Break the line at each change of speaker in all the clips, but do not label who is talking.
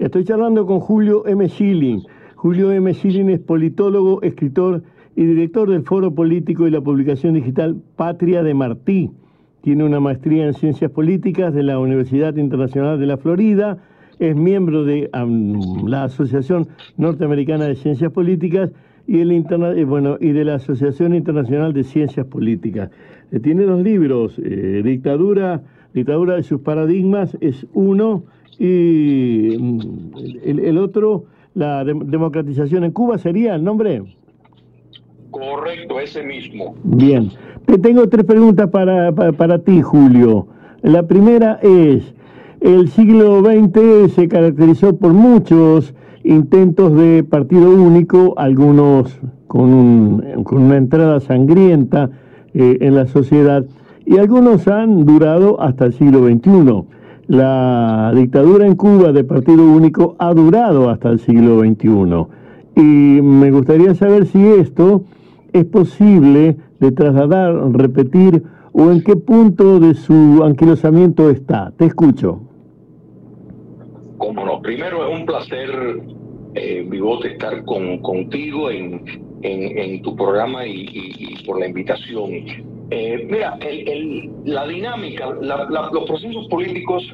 Estoy charlando con Julio M. Schilling. Julio M. Schilling es politólogo, escritor y director del Foro Político y la publicación digital Patria de Martí. Tiene una maestría en Ciencias Políticas de la Universidad Internacional de la Florida. Es miembro de la Asociación Norteamericana de Ciencias Políticas y de la Asociación Internacional de Ciencias Políticas. Tiene dos libros, Dictadura y sus paradigmas es uno, y el otro, la democratización en Cuba, ¿sería el nombre?
Correcto, ese mismo.
Bien. Te tengo tres preguntas para ti, Julio. La primera es, el siglo XX se caracterizó por muchos intentos de partido único, algunos con una entrada sangrienta en la sociedad, y algunos han durado hasta el siglo XXI. La dictadura en Cuba de partido único ha durado hasta el siglo XXI. Y me gustaría saber si esto es posible de trasladar, repetir, o en qué punto de su anquilosamiento está. Te escucho.
Cómo no. Primero, es un placer, Bigote, estar contigo en tu programa y por la invitación. Mira, la dinámica, los procesos políticos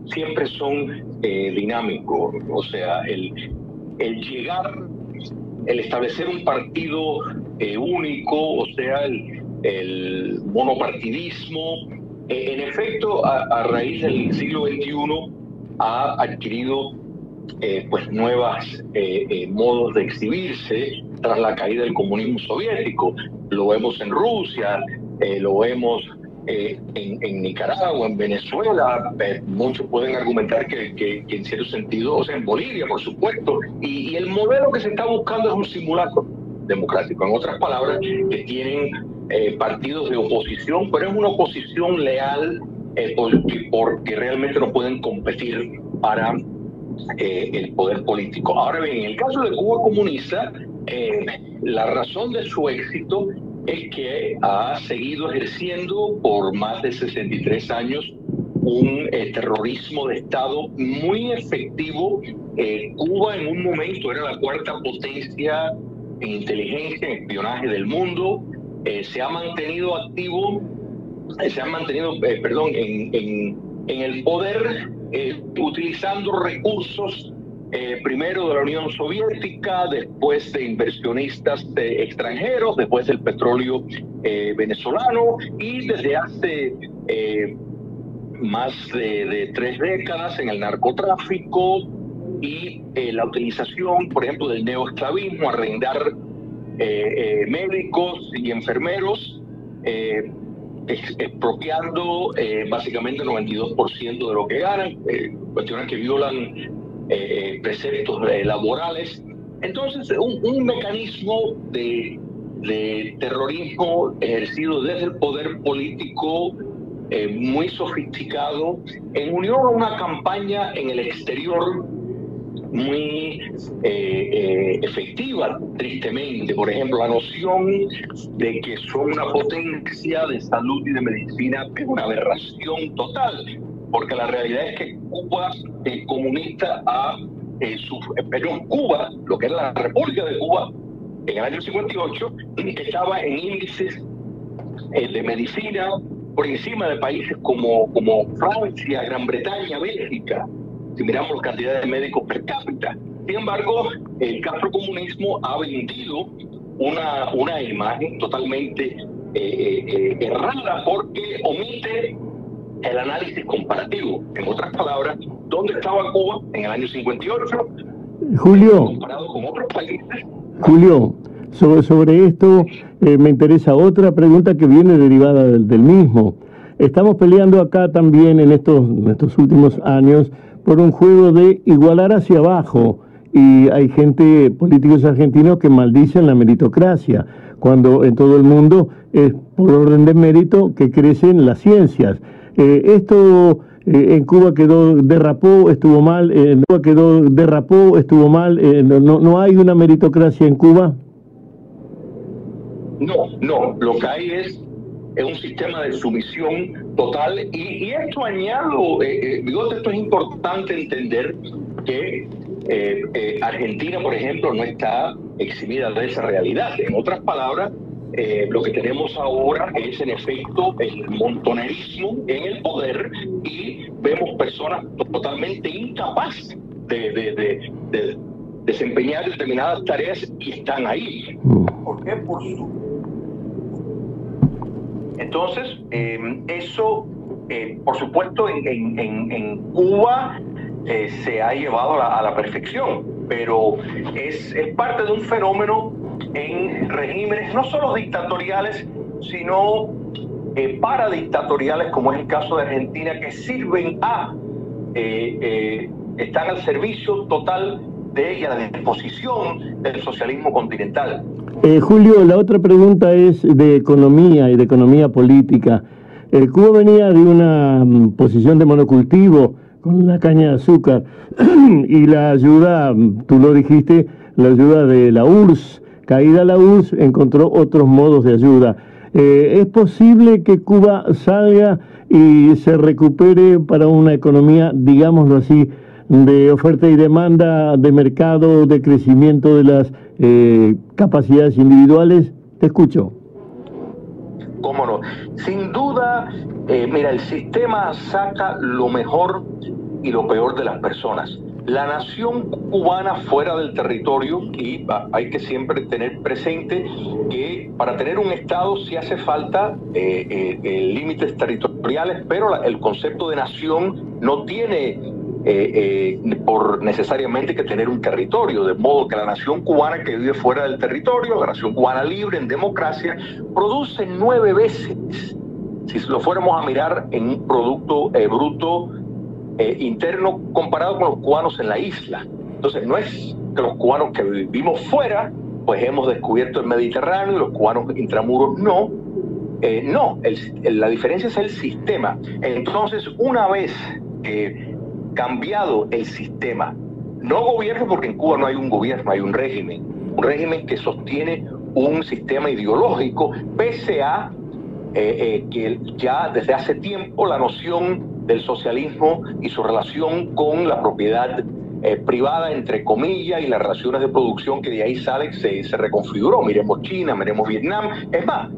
siempre son dinámicos. O sea, el establecer un partido único, o sea, el monopartidismo, en efecto, a raíz del siglo XXI ha adquirido pues nuevas modos de exhibirse tras la caída del comunismo soviético. Lo vemos en Rusia, lo vemos en Nicaragua, en Venezuela. Muchos pueden argumentar que en cierto sentido, o sea, en Bolivia, por supuesto, y el modelo que se está buscando es un simulacro democrático. En otras palabras, que tienen partidos de oposición, pero es una oposición leal, porque realmente no pueden competir para el poder político. Ahora bien, en el caso de Cuba comunista, la razón de su éxito es que ha seguido ejerciendo por más de 63 años un terrorismo de Estado muy efectivo. Cuba en un momento era la cuarta potencia en inteligencia, en espionaje del mundo. Se ha mantenido activo, en el poder, utilizando recursos primero de la Unión Soviética, después de inversionistas extranjeros, después del petróleo venezolano, y desde hace más de 3 décadas en el narcotráfico y la utilización, por ejemplo, del neoesclavismo, arrendar médicos y enfermeros, expropiando básicamente el 92% de lo que ganan, cuestiones que violan preceptos laborales. Entonces, un mecanismo de terrorismo ejercido desde el poder político, muy sofisticado, en unión a una campaña en el exterior muy efectiva, tristemente. Por ejemplo, la noción de que son una potencia de salud y de medicina es una aberración total, porque la realidad es que Cuba comunista Cuba, lo que era la República de Cuba, en el año 58, que estaba en índices de medicina por encima de países como Francia, Gran Bretaña, Bélgica, si miramos la cantidad de médicos per cápita. Sin embargo, el castrocomunismo ha vendido una imagen totalmente errada, porque omite el análisis comparativo. En otras palabras, ¿dónde estaba Cuba en el año 58?
Julio,
comparado con otros países.
Julio, sobre esto me interesa otra pregunta que viene derivada del mismo. Estamos peleando acá también en estos últimos años por un juego de igualar hacia abajo, y hay políticos argentinos que maldicen la meritocracia, cuando en todo el mundo es por orden de mérito que crecen las ciencias. Esto en Cuba derrapó, estuvo mal. No hay una meritocracia en Cuba.
No, lo que hay es es un sistema de sumisión total. Y esto añado, Bigote, esto es importante entender que Argentina, por ejemplo, no está eximida de esa realidad. En otras palabras, lo que tenemos ahora es, en efecto, el montonerismo en el poder, y vemos personas totalmente incapaces de desempeñar determinadas tareas y están ahí. ¿Por qué? Entonces, eso, por supuesto, en Cuba se ha llevado a la perfección, pero es parte de un fenómeno en regímenes no solo dictatoriales, sino paradictatoriales, como es el caso de Argentina, que sirven están al servicio total y a la disposición del socialismo continental.
Julio, la otra pregunta es de economía y de economía política. Cuba venía de una posición de monocultivo con la caña de azúcar y la ayuda, tú lo dijiste, la ayuda de la URSS. Caída la URSS, encontró otros modos de ayuda. ¿Es posible que Cuba salga y se recupere para una economía, digámoslo así, de oferta y demanda, de mercado, de crecimiento de las capacidades individuales? Te escucho.
¿Cómo no? Sin duda, mira, el sistema saca lo mejor y lo peor de las personas. La nación cubana fuera del territorio, y hay que siempre tener presente que para tener un Estado sí hace falta límites territoriales, pero el concepto de nación no tiene por necesariamente que tener un territorio, de modo que la nación cubana que vive fuera del territorio, la nación cubana libre en democracia, produce 9 veces, si lo fuéramos a mirar en un producto bruto interno comparado con los cubanos en la isla. Entonces no es que los cubanos que vivimos fuera pues hemos descubierto el Mediterráneo y los cubanos intramuros no. La diferencia es el sistema. Entonces, una vez cambiado el sistema, no gobierno, porque en Cuba no hay un gobierno, hay un régimen que sostiene un sistema ideológico, pese a que ya desde hace tiempo la noción del socialismo y su relación con la propiedad privada, entre comillas, y las relaciones de producción que de ahí sale, se reconfiguró. Miremos China, miremos Vietnam. Es más,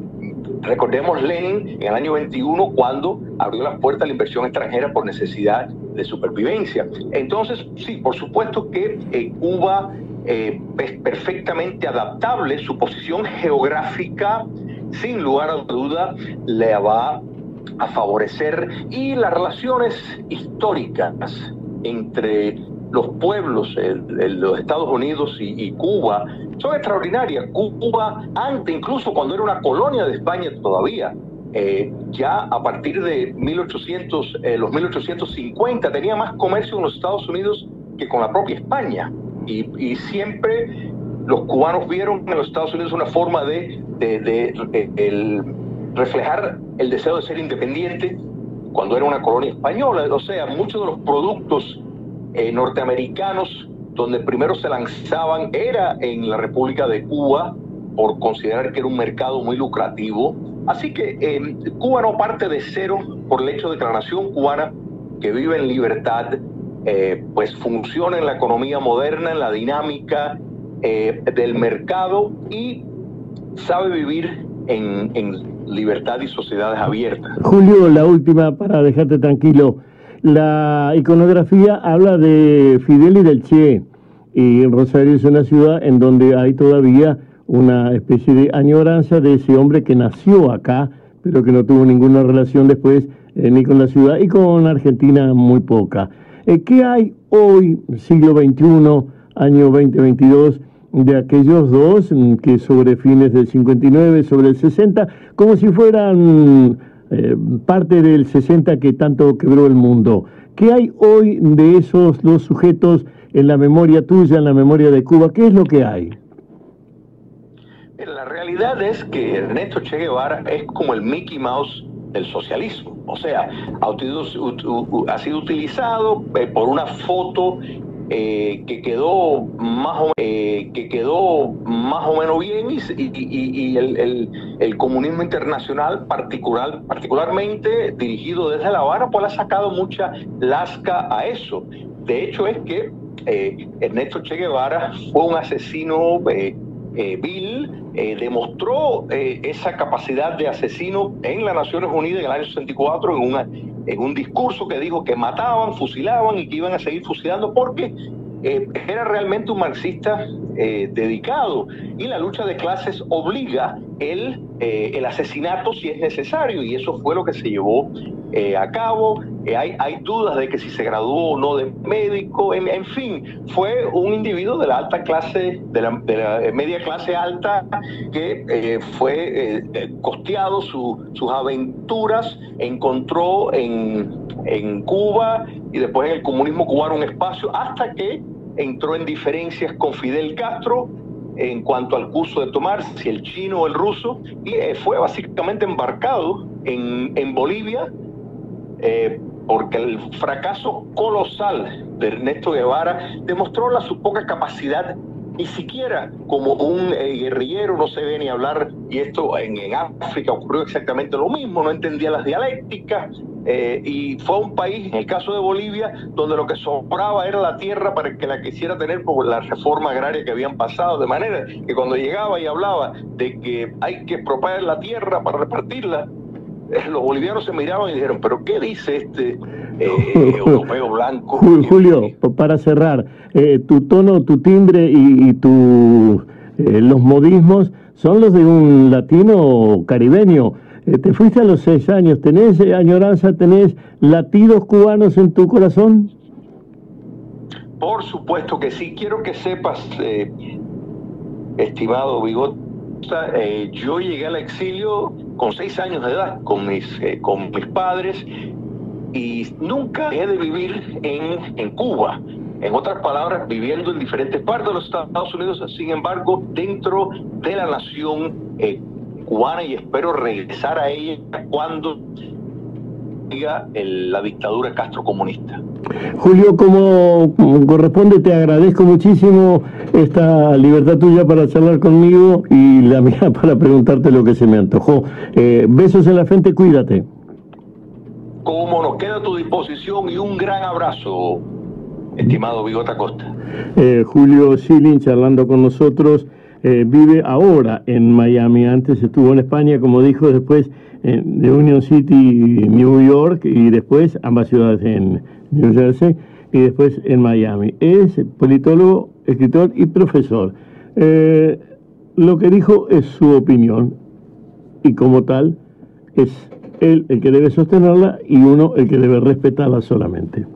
recordemos Lenin en el año 21, cuando abrió las puertas a la inversión extranjera por necesidad de supervivencia. Entonces, sí, por supuesto que Cuba es perfectamente adaptable, su posición geográfica, sin lugar a duda, le va a favorecer, y las relaciones históricas entre los pueblos, los Estados Unidos y Cuba, son extraordinarias. Cuba, antes, incluso cuando era una colonia de España todavía, ya a partir de los 1850, tenía más comercio con los Estados Unidos que con la propia España. Y siempre los cubanos vieron en los Estados Unidos una forma de reflejar el deseo de ser independiente cuando era una colonia española. O sea, muchos de los productos norteamericanos donde primero se lanzaban era en la República de Cuba, por considerar que era un mercado muy lucrativo. Así que Cuba no parte de cero por el hecho de que la nación cubana, que vive en libertad, pues funciona en la economía moderna, en la dinámica del mercado, y sabe vivir en libertad y sociedades abiertas.
Julio, la última para dejarte tranquilo. La iconografía habla de Fidel y del Che, y Rosario es una ciudad en donde hay todavía una especie de añoranza de ese hombre que nació acá, pero que no tuvo ninguna relación después ni con la ciudad, y con Argentina muy poca. ¿Qué hay hoy, siglo XXI, año 2022, de aquellos dos que sobre fines del 59, sobre el 60, como si fueran parte del 60 que tanto quebró el mundo? ¿Qué hay hoy de esos dos sujetos en la memoria tuya, en la memoria de Cuba? ¿Qué es lo que hay?
La realidad es que Ernesto Che Guevara es como el Mickey Mouse del socialismo. O sea, ha sido utilizado por una foto que quedó más o menos que quedó más o menos bien, y el comunismo internacional, particularmente dirigido desde La Habana, pues le ha sacado mucha lasca a eso. De hecho, es que Ernesto Che Guevara fue un asesino vil, demostró esa capacidad de asesino en las Naciones Unidas en el año 64 en un discurso que dijo que mataban, fusilaban y que iban a seguir fusilando porque era realmente un marxista dedicado, y la lucha de clases obliga el asesinato si es necesario, y eso fue lo que se llevó a cabo. Hay dudas de que si se graduó o no de médico, en fin, fue un individuo de la alta clase, de la media clase alta, que fue costeado sus aventuras, encontró en Cuba y después en el comunismo cubano un espacio, hasta que entró en diferencias con Fidel Castro en cuanto al curso de tomar, si el chino o el ruso, y fue básicamente embarcado en Bolivia, porque el fracaso colosal de Ernesto Guevara demostró su poca capacidad, ni siquiera como un guerrillero, no se ve ni hablar, y esto en África ocurrió exactamente lo mismo, no entendía las dialécticas, y fue un país, en el caso de Bolivia, donde lo que sobraba era la tierra para el que la quisiera tener por la reforma agraria que habían pasado, de manera que cuando llegaba y hablaba de que hay que propagar la tierra para repartirla, los bolivianos se miraban y dijeron, ¿pero qué dice este europeo blanco?
Julio, para cerrar, tu tono, tu timbre y los modismos son los de un latino caribeño. Te fuiste a los 6 años, ¿tenés añoranza, tenés latidos cubanos en tu corazón?
Por supuesto que sí. Quiero que sepas, estimado Bigota, yo llegué al exilio con 6 años de edad, con mis padres, y nunca dejé de vivir en Cuba. En otras palabras, viviendo en diferentes partes de los Estados Unidos, sin embargo, dentro de la nación cubana, y espero regresar a ella cuando diga la dictadura castrocomunista.
Julio, como corresponde, te agradezco muchísimo esta libertad tuya para charlar conmigo y la mía para preguntarte lo que se me antojó. Besos en la frente, cuídate.
Como nos queda a tu disposición, y un gran abrazo, estimado Bigota Costa.
Julio Schilling charlando con nosotros. Vive ahora en Miami, antes estuvo en España, como dijo, después de Union City, New York, y después ambas ciudades en New Jersey, y después en Miami. Es politólogo, escritor y profesor. Lo que dijo es su opinión, y como tal, es él el que debe sostenerla y uno el que debe respetarla solamente.